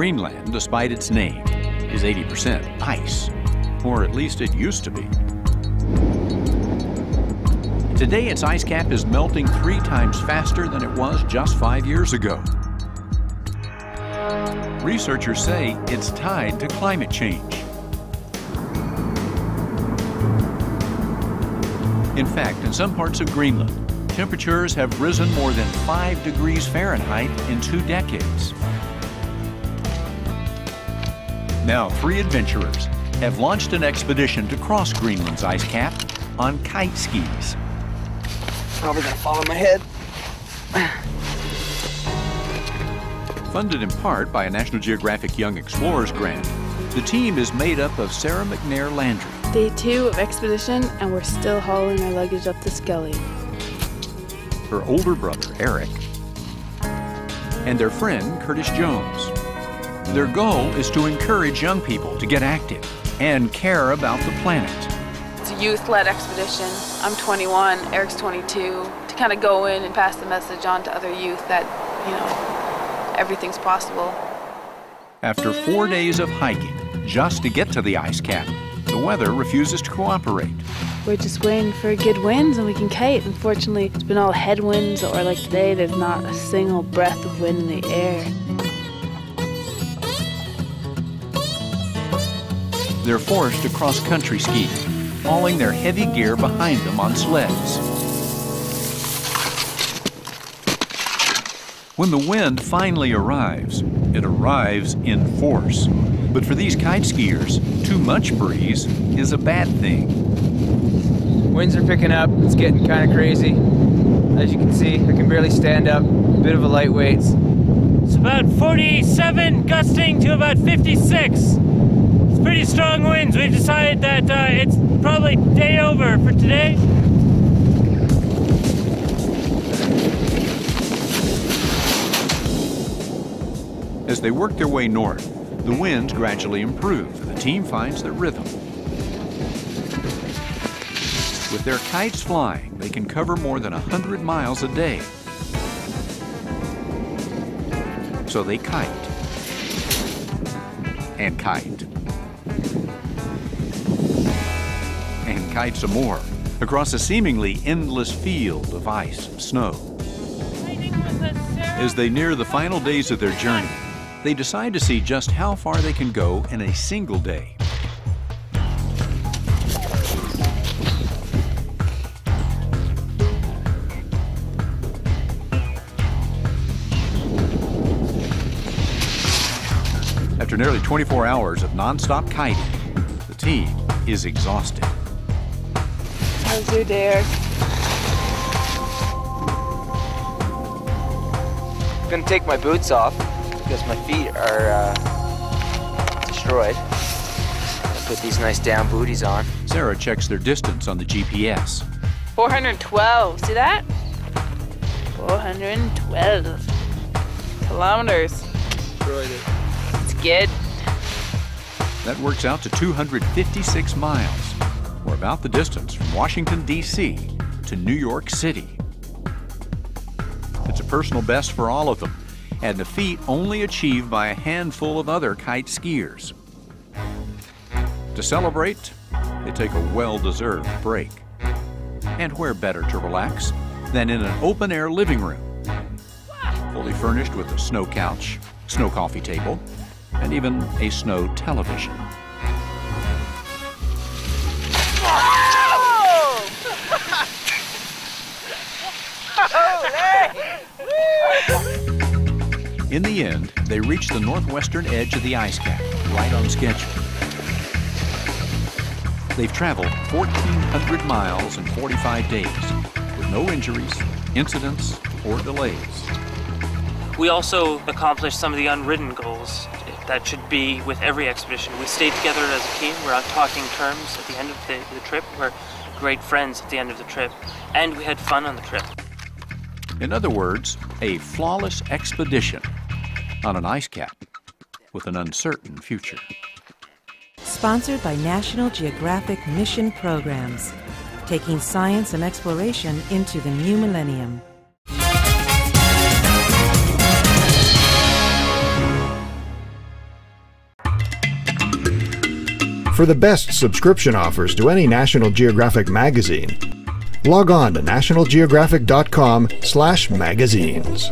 Greenland, despite its name, is 80% ice, or at least it used to be. Today, its ice cap is melting 3 times faster than it was just 5 years ago. Researchers say it's tied to climate change. In fact, in some parts of Greenland, temperatures have risen more than 5 degrees Fahrenheit in 2 decades. Now, 3 adventurers have launched an expedition to cross Greenland's ice cap on kite skis. Probably gonna fall on my head. Funded in part by a National Geographic Young Explorers grant, the team is made up of Sarah McNair Landry. Day 2 of expedition, and we're still hauling our luggage up the Skelly. Her older brother, Eric, and their friend, Curtis Jones. Their goal is to encourage young people to get active and care about the planet. It's a youth-led expedition. I'm 21, Eric's 22, to kind of go in and pass the message on to other youth that, you know, everything's possible. After 4 days of hiking just to get to the ice cap, the weather refuses to cooperate. We're just waiting for good winds and we can kite. Unfortunately, it's been all headwinds, or like today, there's not a single breath of wind in the air. They're forced to cross-country ski, hauling their heavy gear behind them on sleds. When the wind finally arrives, it arrives in force. But for these kite skiers, too much breeze is a bad thing. Winds are picking up. It's getting kind of crazy. As you can see, I can barely stand up. A bit of a lightweight. It's about 47, gusting to about 56. It's pretty strong winds. We've decided that it's probably day over for today. As they work their way north, the winds gradually improve and the team finds their rhythm. With their kites flying, they can cover more than 100 miles a day. So they kite. And kite. And kite some more across a seemingly endless field of ice and snow. As they near the final days of their journey, they decide to see just how far they can go in a single day. After nearly 24 hours of non-stop kiting, the team is exhausted. How's your day, Eric? I'm gonna take my boots off because my feet are destroyed. I'll put these nice down booties on. Sarah checks their distance on the GPS. 412, see that? 412 kilometers. Destroyed it. It's good. That works out to 256 miles, or about the distance from Washington, D.C. to New York City. It's a personal best for all of them, and a feat only achieved by a handful of other kite skiers. To celebrate, they take a well-deserved break. And where better to relax than in an open-air living room, fully furnished with a snow couch, snow coffee table, and even a snow television. In the end, they reach the northwestern edge of the ice cap, right on schedule. They've traveled 1,400 miles in 45 days, with no injuries, incidents, or delays. We also accomplished some of the unwritten goals that should be with every expedition. We stayed together as a team. We're on talking terms at the end of the trip. We're great friends at the end of the trip. And we had fun on the trip. In other words, a flawless expedition on an ice cap with an uncertain future. Sponsored by National Geographic Mission Programs, taking science and exploration into the new millennium. For the best subscription offers to any National Geographic magazine, log on to nationalgeographic.com/magazines.